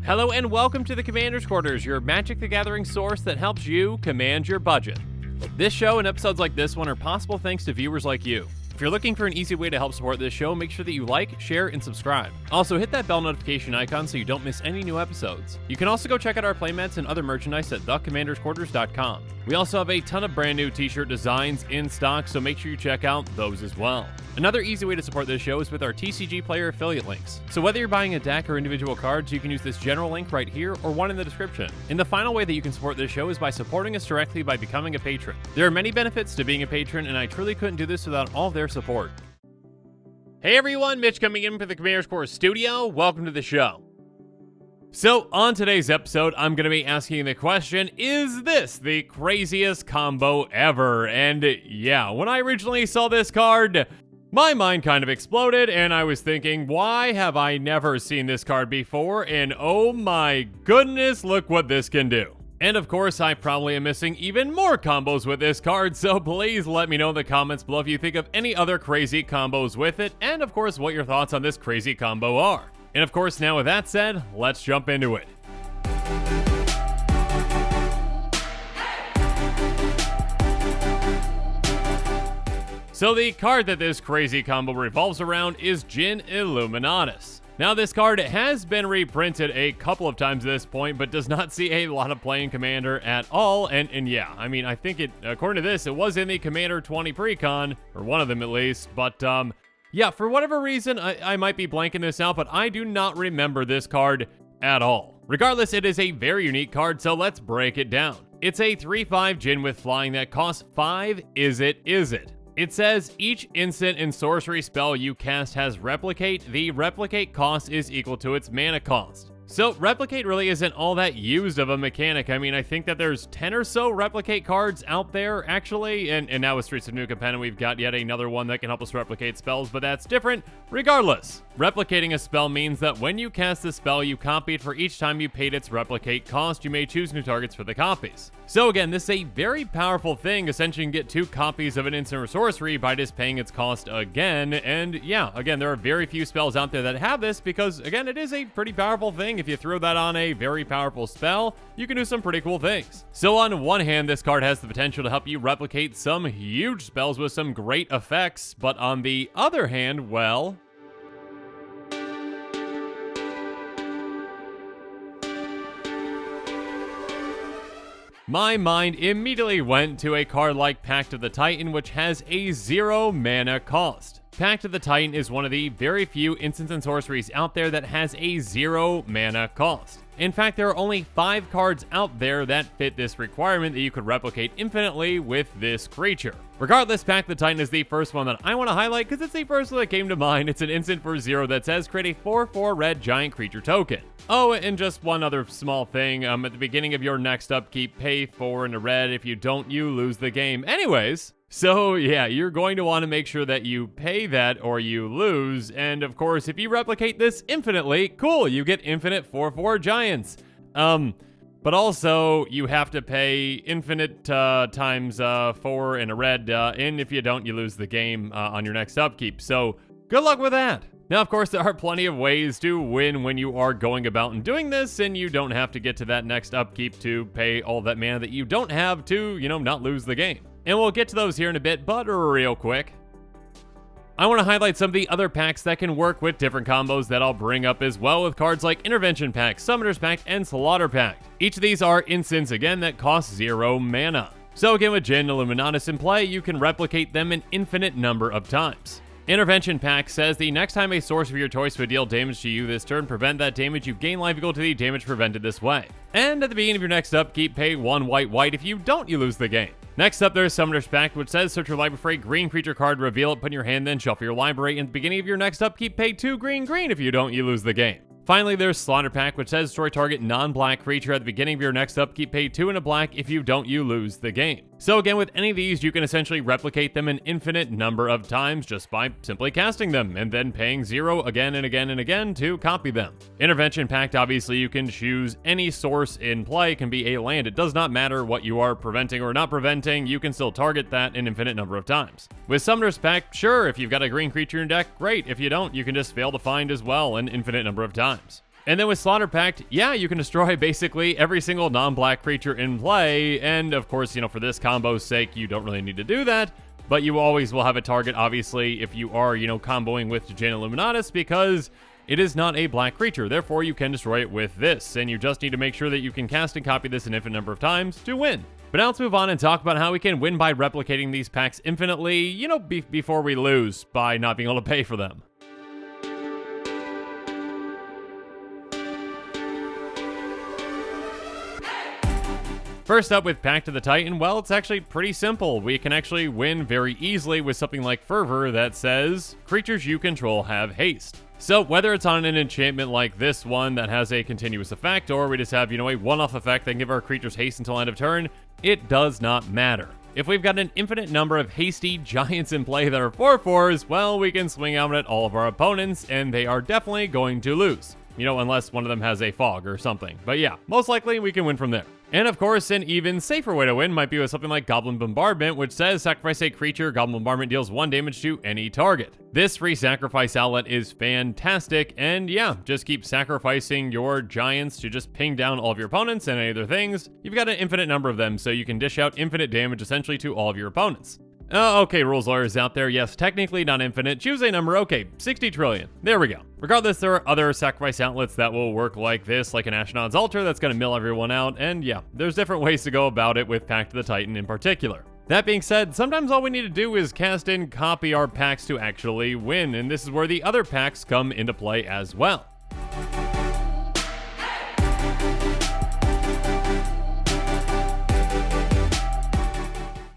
Hello and welcome to the Commander's Quarters, your Magic the Gathering source that helps you command your budget. This show and episodes like this one are possible thanks to viewers like you. If you're looking for an easy way to help support this show, make sure that you like, share, and subscribe. Also, hit that bell notification icon so you don't miss any new episodes. You can also go check out our playmats and other merchandise at thecommandersquarters.com. We also have a ton of brand new t-shirt designs in stock, so make sure you check out those as well. Another easy way to support this show is with our TCG Player affiliate links. So whether you're buying a deck or individual cards, you can use this general link right here or one in the description. And the final way that you can support this show is by supporting us directly by becoming a patron. There are many benefits to being a patron, and I truly couldn't do this without all of their support. Hey everyone, Mitch coming in for the Commander's Quarters studio. Welcome to the show. So on today's episode, I'm going to be asking the question, is this the craziest combo ever? And yeah, when I originally saw this card, my mind kind of exploded, and I was thinking, why have I never seen this card before? And oh my goodness, look what this can do. And of course, I probably am missing even more combos with this card, so please let me know in the comments below if you think of any other crazy combos with it, and of course, what your thoughts on this crazy combo are. And of course, now with that said, let's jump into it. So the card that this crazy combo revolves around is Jin Illuminatus. Now this card has been reprinted a couple of times at this point, but does not see a lot of play in Commander at all, and yeah, I mean, I think it, according to this, it was in the Commander 20 Precon, or one of them at least, but yeah, for whatever reason, I might be blanking this out, but I do not remember this card at all. Regardless, it is a very unique card, so let's break it down. It's a 3/5 Jin with flying that costs 5, is it? It says, each instant and sorcery spell you cast has Replicate. The Replicate cost is equal to its mana cost. So Replicate really isn't all that used of a mechanic. I mean, I think that there's 10 or so Replicate cards out there, actually, and now with Streets of New Capenna, we've got yet another one that can help us replicate spells, but that's different. Regardless, replicating a spell means that when you cast the spell, you copy it for each time you paid its Replicate cost. You may choose new targets for the copies. So again, this is a very powerful thing. Essentially, you can get 2 copies of an instant or sorcery by just paying its cost again. And yeah, again, there are very few spells out there that have this because, again, it is a pretty powerful thing. If you throw that on a very powerful spell, you can do some pretty cool things. So on one hand, this card has the potential to help you replicate some huge spells with some great effects. But on the other hand, well, my mind immediately went to a card like Pact of the Titan, which has a 0 mana cost. Pact of the Titan is one of the very few instants and sorceries out there that has a 0 mana cost. In fact, there are only 5 cards out there that fit this requirement that you could replicate infinitely with this creature. Regardless, Pact of the Titan is the first one that I want to highlight because it's the first one that came to mind. It's an instant for 0 that says create a 4/4 red giant creature token. Oh, and just one other small thing. At the beginning of your next upkeep, pay 4 in a red. If you don't, you lose the game. Anyways, so yeah, you're going to want to make sure that you pay that or you lose. And of course, if you replicate this infinitely, cool, you get infinite 4/4 giants. But also you have to pay infinite times 4 in a red, and if you don't, you lose the game on your next upkeep. So good luck with that. Now, of course, there are plenty of ways to win when you are going about and doing this, and you don't have to get to that next upkeep to pay all that mana that you don't have to, not lose the game. And we'll get to those here in a bit, but real quick, I want to highlight some of the other packs that can work with different combos that I'll bring up as well with cards like Intervention Pact, Summoner's Pact, and Slaughter Pact. Each of these are instants, again, that cost 0 mana. So again, with Jin Illuminatus in play, you can replicate them an infinite number of times. Intervention Pact says the next time a sorcery of your choice would deal damage to you this turn, prevent that damage, you gain life equal to the damage prevented this way. And at the beginning of your next upkeep, pay 1 white. If you don't, you lose the game. Next up, there's Summoner's Pact, which says search your library for a green creature card, reveal it, put in your hand, then shuffle your library. And at the beginning of your next upkeep, pay 2 green. If you don't, you lose the game. Finally, there's Slaughter Pact, which says destroy target non-black creature. At the beginning of your next upkeep, pay 2 and a black. If you don't, you lose the game. So again, with any of these, you can essentially replicate them an infinite number of times just by simply casting them, and then paying 0 again and again and again to copy them. Intervention Pact, obviously you can choose any source in play, it can be a land, it does not matter what you are preventing or not preventing, you can still target that an infinite number of times. With Summoner's Pact, sure, if you've got a green creature in your deck, great, if you don't, you can just fail to find as well an infinite number of times. And then with Slaughter Pact, yeah, you can destroy basically every single non-black creature in play, and of course, for this combo's sake, you don't really need to do that, but you always will have a target, obviously, if you are, comboing with Djinn Illuminatus, because it is not a black creature, therefore you can destroy it with this, and you just need to make sure that you can cast and copy this an infinite number of times to win. But now let's move on and talk about how we can win by replicating these packs infinitely, before we lose by not being able to pay for them. First up with Pact of the Titan, well, it's actually pretty simple. We can actually win very easily with something like Fervor that says, creatures you control have haste. So whether it's on an enchantment like this one that has a continuous effect, or we just have, a one-off effect that can give our creatures haste until end of turn, it does not matter. If we've got an infinite number of hasty giants in play that are 4/4s, well, we can swing out at all of our opponents, and they are definitely going to lose. Unless one of them has a fog or something. But yeah, most likely we can win from there. And of course, an even safer way to win might be with something like Goblin Bombardment, which says sacrifice a creature, Goblin Bombardment deals 1 damage to any target. This free sacrifice outlet is fantastic, and yeah, just keep sacrificing your giants to just ping down all of your opponents and any other things. You've got an infinite number of them, so you can dish out infinite damage essentially to all of your opponents. Okay, rules lawyers out there, yes, technically not infinite. Choose a number, okay, 60 trillion. There we go. Regardless, there are other sacrifice outlets that will work like this, like an Ashnod's Altar that's going to mill everyone out, and yeah, there's different ways to go about it with Pact of the Titan in particular. That being said, sometimes all we need to do is cast and copy our packs to actually win, and this is where the other packs come into play as well.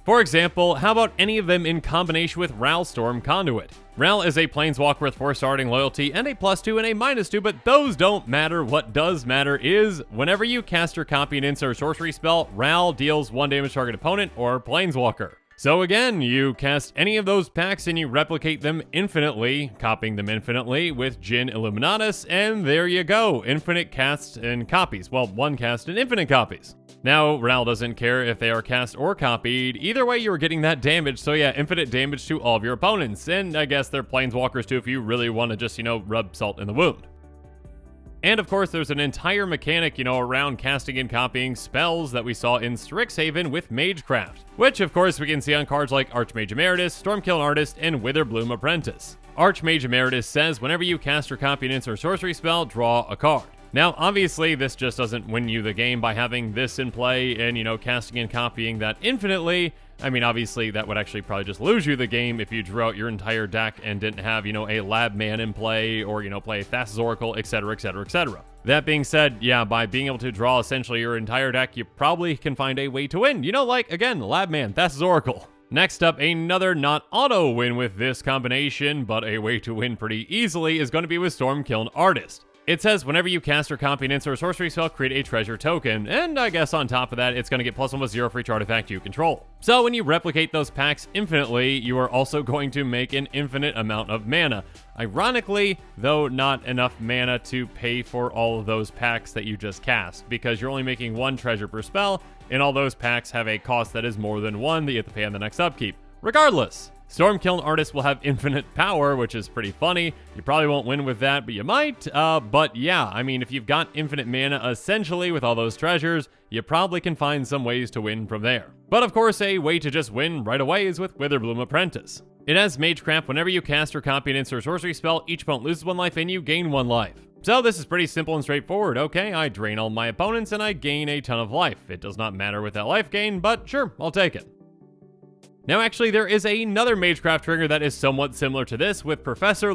For example, how about any of them in combination with Ral Storm Conduit? Ral is a planeswalker with 4 starting loyalty and a +2 and a -2, but those don't matter. What does matter is, whenever you cast or copy an instant or sorcery spell, Ral deals 1 damage to target opponent or planeswalker. So again, you cast any of those packs and you replicate them infinitely, copying them infinitely with Djinn Illuminatus, and there you go, infinite casts and copies. Well, 1 cast and infinite copies. Now, Ral doesn't care if they are cast or copied. Either way, you're getting that damage, so yeah, infinite damage to all of your opponents. And I guess they're planeswalkers too if you really want to just, rub salt in the wound. And of course, there's an entire mechanic, around casting and copying spells that we saw in Strixhaven with Magecraft, which of course we can see on cards like Archmage Emeritus, Stormkiln Artist, and Witherbloom Apprentice. Archmage Emeritus says whenever you cast or copy an instant or sorcery spell, draw a card. Now, obviously, this just doesn't win you the game by having this in play and, casting and copying that infinitely. I mean, obviously, that would actually probably just lose you the game if you drew out your entire deck and didn't have, a Lab Man in play or, play Thassa's Oracle, etc., etc., etc. That being said, yeah, by being able to draw essentially your entire deck, you probably can find a way to win. Like, again, Lab Man, Thassa's Oracle. Next up, another not auto win with this combination, but a way to win pretty easily is going to be with Stormkiln Artist. It says whenever you cast or copy an instant or sorcery spell, create a treasure token, and I guess on top of that, it's going to get +1/+0 for each artifact you control. So when you replicate those packs infinitely, you are also going to make an infinite amount of mana. Ironically, though, not enough mana to pay for all of those packs that you just cast, because you're only making 1 treasure per spell, and all those packs have a cost that is more than 1 that you have to pay on the next upkeep. Regardless, Stormkiln Artist will have infinite power, which is pretty funny. You probably won't win with that, but you might. But yeah, I mean, if you've got infinite mana essentially with all those treasures, you probably can find some ways to win from there. But of course, a way to just win right away is with Witherbloom Apprentice. It has Magecraft. Whenever you cast or copy an instant or sorcery spell, each opponent loses 1 life and you gain 1 life. So this is pretty simple and straightforward. Okay, I drain all my opponents and I gain a ton of life. It does not matter with that life gain, but sure, I'll take it. Now, actually, there is another Magecraft trigger that is somewhat similar to this with Professor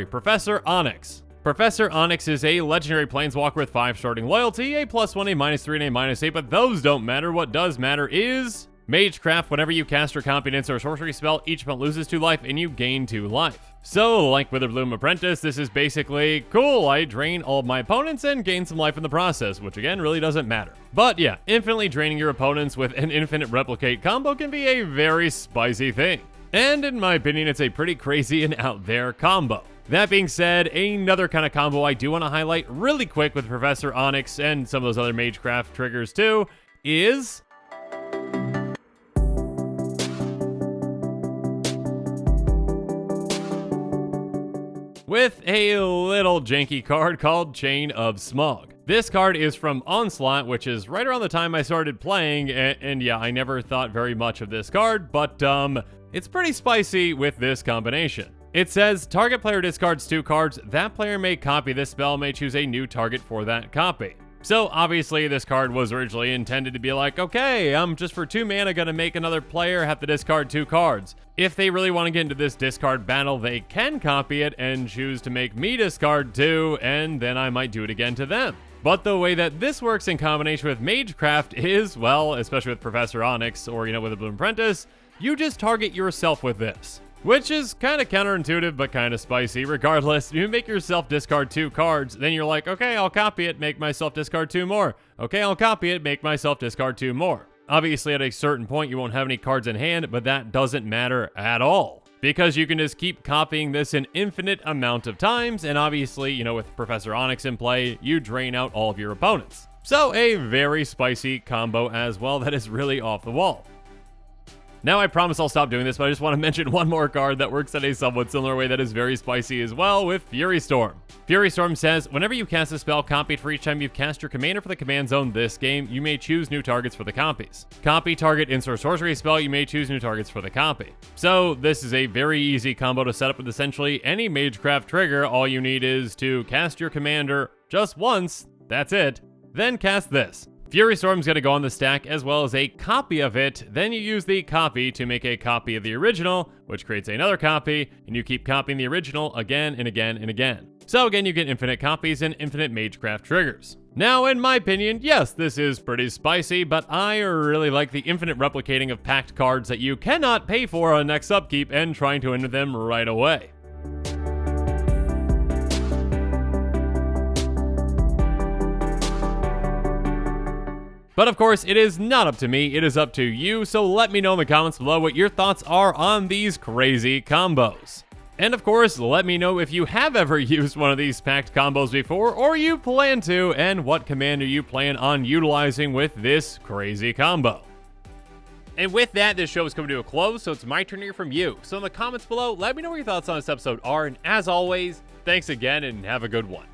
Professor Onyx. Professor Onyx is a legendary planeswalker with 5 starting loyalty, a +1, a -3, and a -8, but those don't matter. What does matter is Magecraft. Whenever you cast or copy an instant or sorcery spell, each opponent loses 2 life and you gain 2 life. So, like with the Bloom Apprentice, this is basically, cool, I drain all of my opponents and gain some life in the process, which again, really doesn't matter. But yeah, infinitely draining your opponents with an infinite replicate combo can be a very spicy thing. And in my opinion, it's a pretty crazy and out there combo. That being said, another kind of combo I do want to highlight really quick with Professor Onyx and some of those other Magecraft triggers too, is with a little janky card called Chain of Smog. This card is from Onslaught, which is right around the time I started playing, and yeah, I never thought very much of this card, but it's pretty spicy with this combination. It says, target player discards 2 cards, that player may copy this spell, may choose a new target for that copy. So obviously this card was originally intended to be like, okay, I'm just for 2 mana gonna make another player have to discard 2 cards. If they really want to get into this discard battle, they can copy it and choose to make me discard 2, and then I might do it again to them. But the way that this works in combination with Magecraft is, well, especially with Professor Onyx or, with a Bloom Apprentice, you just target yourself with this. Which is kind of counterintuitive, but kind of spicy. Regardless, you make yourself discard 2 cards, then you're like, okay, I'll copy it, make myself discard 2 more. Okay, I'll copy it, make myself discard 2 more. Obviously, at a certain point, you won't have any cards in hand, but that doesn't matter at all. Because you can just keep copying this an infinite amount of times, and obviously, with Professor Onyx in play, you drain out all of your opponents. So, a very spicy combo as well that is really off the wall. Now I promise I'll stop doing this, but I just want to mention one more card that works in a somewhat similar way that is very spicy as well with Fury Storm. Fury Storm says, whenever you cast a spell copied for each time you've cast your commander for the command zone this game, you may choose new targets for the copies. Copy target insert sorcery spell, you may choose new targets for the copy. So this is a very easy combo to set up with essentially any Magecraft trigger. All you need is to cast your commander just once, that's it, then cast this. Fury Storm's going to go on the stack as well as a copy of it, then you use the copy to make a copy of the original, which creates another copy, and you keep copying the original again and again and again. So again, you get infinite copies and infinite Magecraft triggers. Now, in my opinion, yes, this is pretty spicy, but I really like the infinite replicating of packed cards that you cannot pay for on next upkeep and trying to enter them right away. But of course, it is not up to me, it is up to you, so let me know in the comments below what your thoughts are on these crazy combos. And of course, let me know if you have ever used one of these packed combos before, or you plan to, and what commander you plan on utilizing with this crazy combo. And with that, this show is coming to a close, so it's my turn to hear from you. So in the comments below, let me know what your thoughts on this episode are, and as always, thanks again and have a good one.